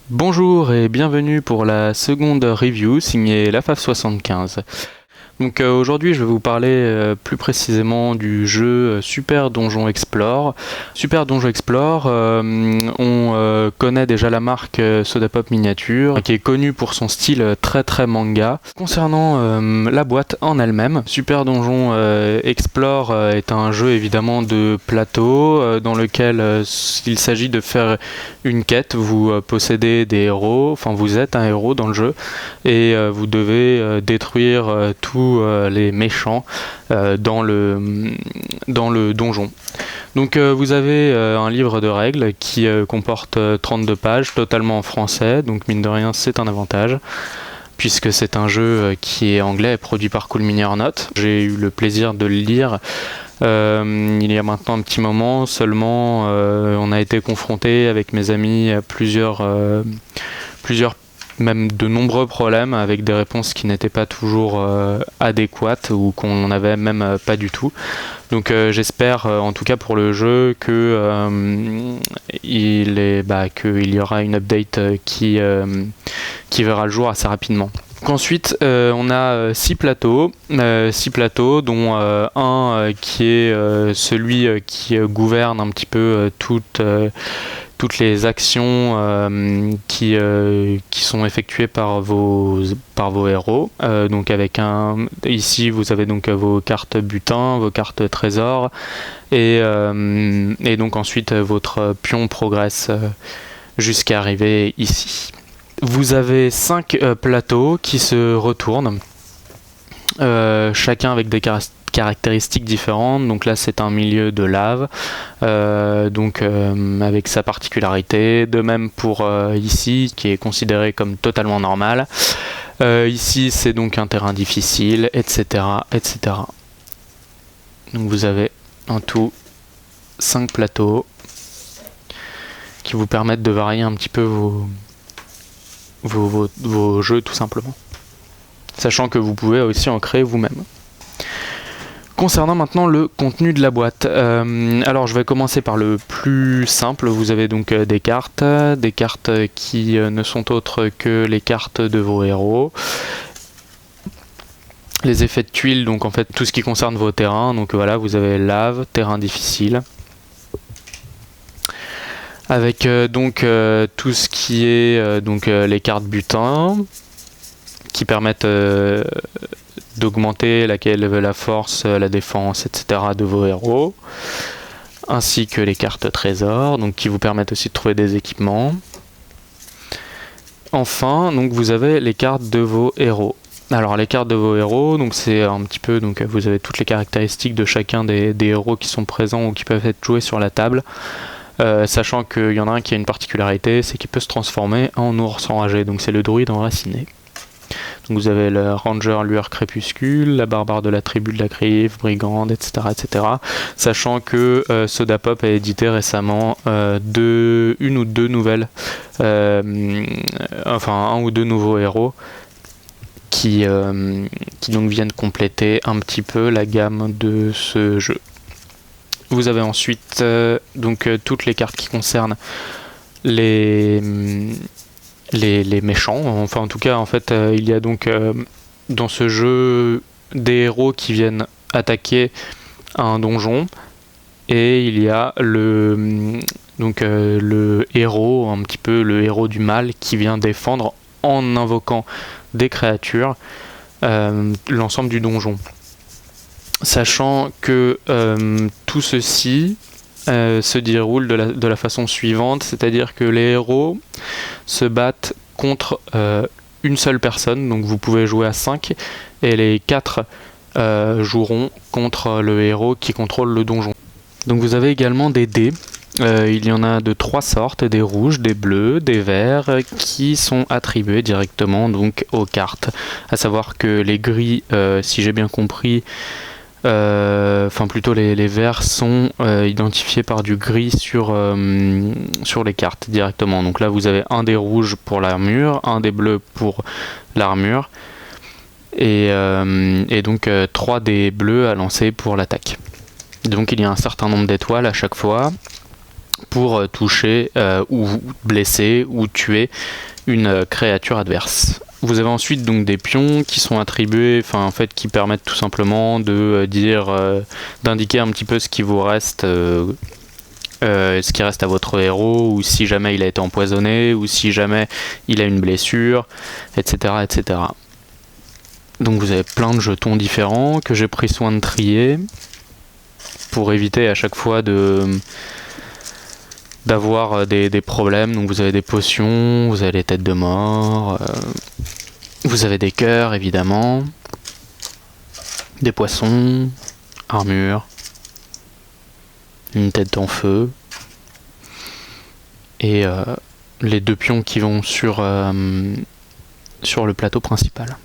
Bonjour et bienvenue pour la seconde review signée LaFave75. Donc aujourd'hui je vais vous parler plus précisément du jeu Super Donjon Explore. Super Donjon Explore, on connaît déjà la marque Sodapop Miniature, qui est connue pour son style très manga. Concernant la boîte en elle-même, Super Donjon Explore est un jeu évidemment de plateau dans lequel il s'agit de faire une quête. Vous possédez des héros, enfin vous êtes un héros dans le jeu et vous devez détruire tous les méchants dans le donjon. Donc vous avez un livre de règles qui comporte 32 pages, totalement en français, donc mine de rien c'est un avantage, puisque c'est un jeu qui est anglais et produit par Cool Mini or Not. J'ai eu le plaisir de le lire il y a maintenant un petit moment, seulement on a été confronté avec mes amis à plusieurs même de nombreux problèmes avec des réponses qui n'étaient pas toujours adéquates ou qu'on n'avait même pas du tout. Donc j'espère en tout cas pour le jeu que qu'il y aura une update qui verra le jour assez rapidement. Donc ensuite on a 6 plateaux, dont un qui est celui qui gouverne un petit peu toutes les actions qui sont effectuées par vos héros. Donc avec ici vous avez donc vos cartes butin, vos cartes trésors et donc ensuite votre pion progresse jusqu'à arriver ici. Vous avez 5 plateaux qui se retournent, chacun avec des caractéristiques différentes. Donc là c'est un milieu de lave, avec sa particularité. De même pour ici, qui est considéré comme totalement normal. Ici c'est donc un terrain difficile, etc. Donc vous avez en tout 5 plateaux qui vous permettent de varier un petit peu vos jeux tout simplement, sachant que vous pouvez aussi en créer vous-même. Concernant maintenant le contenu de la boîte, alors je vais commencer par le plus simple. Vous avez donc des cartes qui ne sont autres que les cartes de vos héros. Les effets de tuiles, donc en fait tout ce qui concerne vos terrains. Donc voilà, vous avez lave, terrain difficile, avec tout ce qui est les cartes butin qui permettent d'augmenter la force, la défense, etc. de vos héros, ainsi que les cartes trésors, donc qui vous permettent aussi de trouver des équipements. Enfin, donc vous avez les cartes de vos héros. Alors les cartes de vos héros, donc c'est un petit peu, donc vous avez toutes les caractéristiques de chacun des héros qui sont présents ou qui peuvent être joués sur la table. Sachant qu'il y en a un qui a une particularité, c'est qu'il peut se transformer en ours enragé, donc c'est le druide enraciné. Donc vous avez le ranger lueur crépuscule, la barbare de la tribu de la griffe, brigande, etc. Sachant que Sodapop a édité récemment une ou deux nouvelles, un ou deux nouveaux héros qui donc viennent compléter un petit peu la gamme de ce jeu. Vous avez ensuite toutes les cartes qui concernent les méchants. Enfin en tout cas il y a donc dans ce jeu des héros qui viennent attaquer un donjon, et il y a le héros, un petit peu le héros du mal, qui vient défendre en invoquant des créatures l'ensemble du donjon. Sachant que tout ceci se déroule de la façon suivante, c'est-à-dire que les héros se battent contre une seule personne, donc vous pouvez jouer à 5, et les 4 joueront contre le héros qui contrôle le donjon. Donc vous avez également des dés. Il y en a de 3 sortes, des rouges, des bleus, des verts, qui sont attribués directement donc aux cartes. À savoir que les gris, si j'ai bien compris, les verts sont identifiés par du gris sur les cartes directement. Donc là vous avez un des rouges pour l'armure, un des bleus pour l'armure, et donc 3 des bleus à lancer pour l'attaque. Donc il y a un certain nombre d'étoiles à chaque fois. pour toucher ou blesser ou tuer une créature adverse. Vous avez ensuite donc des pions qui sont attribués, en fait qui permettent tout simplement de d'indiquer un petit peu ce qui vous reste, ce qui reste à votre héros, ou si jamais il a été empoisonné, ou si jamais il a une blessure, etc., etc. Donc vous avez plein de jetons différents que j'ai pris soin de trier pour éviter à chaque fois d'avoir des problèmes. Donc vous avez des potions, vous avez les têtes de mort, vous avez des cœurs évidemment, des poissons, armure, une tête en feu, et les 2 pions qui vont sur le plateau principal.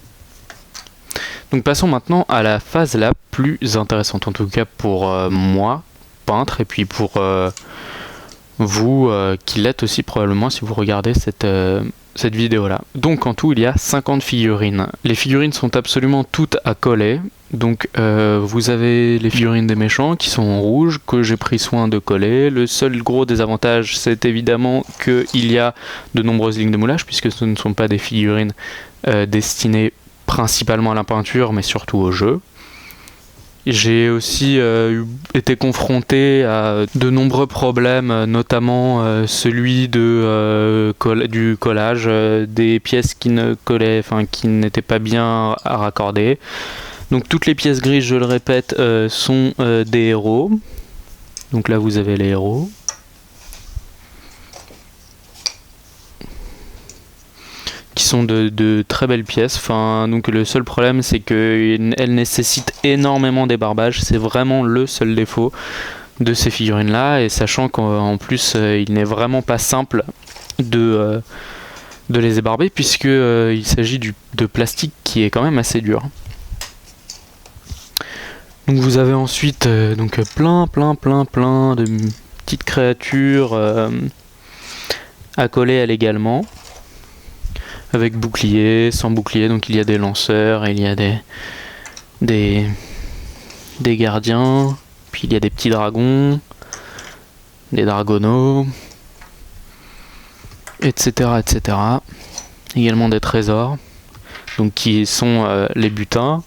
Donc passons maintenant à la phase la plus intéressante, en tout cas pour moi, peintre, et puis pour vous qui l'êtes aussi probablement si vous regardez cette vidéo là. Donc en tout il y a 50 figurines. Les figurines sont absolument toutes à coller. Donc vous avez les figurines des méchants qui sont en rouge, que j'ai pris soin de coller. Le seul gros désavantage, c'est évidemment qu'il y a de nombreuses lignes de moulage, puisque ce ne sont pas des figurines destinées principalement à la peinture, mais surtout au jeu. J'ai aussi été confronté à de nombreux problèmes, notamment celui du collage, des pièces qui ne collaient, qui n'étaient pas bien à raccorder. Donc toutes les pièces grises, je le répète, sont des héros. Donc là vous avez les héros. Qui sont de très belles pièces. Donc le seul problème, c'est qu'elles nécessitent énormément débarbage. C'est vraiment le seul défaut de ces figurines là, et sachant qu'en plus il n'est vraiment pas simple de les ébarber, puisque il s'agit de plastique qui est quand même assez dur. Donc vous avez ensuite plein de petites créatures à coller à l'également, avec bouclier, sans bouclier. Donc il y a des lanceurs, et il y a des gardiens, puis il y a des petits dragons, des dragonos, etc., etc. Également des trésors, donc qui sont les butins.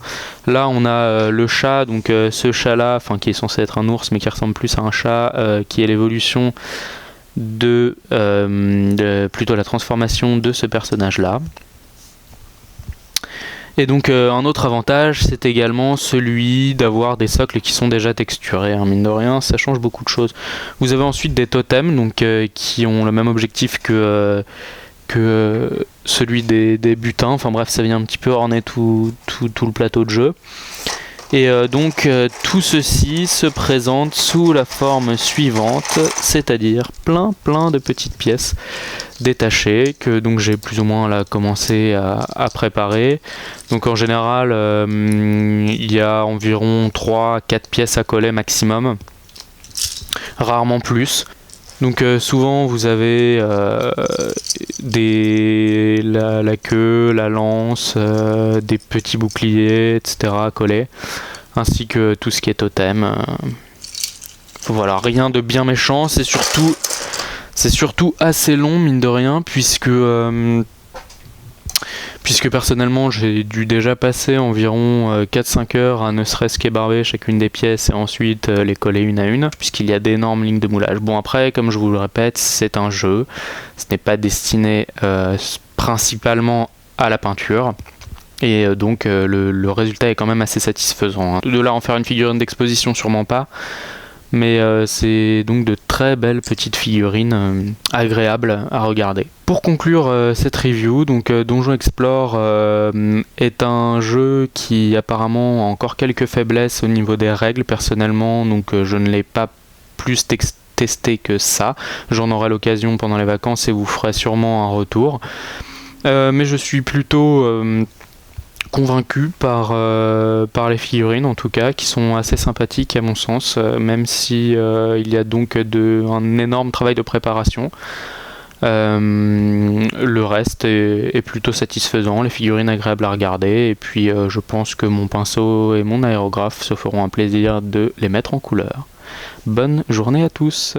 Là on a le chat, donc ce chat là, qui est censé être un ours mais qui ressemble plus à un chat, qui est l'évolution plutôt la transformation de ce personnage là. Et donc un autre avantage, c'est également celui d'avoir des socles qui sont déjà texturés, mine de rien ça change beaucoup de choses. Vous avez ensuite des totems, donc qui ont le même objectif que celui des butins. Bref, ça vient un petit peu orner tout le plateau de jeu. Et donc tout ceci se présente sous la forme suivante, c'est-à-dire plein de petites pièces détachées que donc j'ai plus ou moins là commencé à préparer. Donc en général il y a environ 3-4 pièces à coller maximum, rarement plus. Donc souvent vous avez la queue, la lance, des petits boucliers, etc. à coller, ainsi que tout ce qui est totem. Voilà, rien de bien méchant, c'est surtout assez long, mine de rien, puisque personnellement j'ai dû déjà passer environ 4-5 heures à ne serait-ce qu'ébarber chacune des pièces et ensuite les coller une à une, puisqu'il y a d'énormes lignes de moulage. Bon, après, comme je vous le répète, c'est un jeu, ce n'est pas destiné principalement à la peinture, et donc le résultat est quand même assez satisfaisant. De là en faire une figurine d'exposition, sûrement pas, mais c'est donc de très belles petites figurines agréables à regarder. Pour conclure cette review, donc Donjon Explore est un jeu qui apparemment a encore quelques faiblesses au niveau des règles personnellement, donc je ne l'ai pas plus testé que ça. J'en aurai l'occasion pendant les vacances et vous ferai sûrement un retour. Mais je suis plutôt convaincu par les figurines, en tout cas, qui sont assez sympathiques à mon sens, même si il y a donc un énorme travail de préparation. Le reste est plutôt satisfaisant, les figurines agréables à regarder, et puis je pense que mon pinceau et mon aérographe se feront un plaisir de les mettre en couleur. Bonne journée à tous!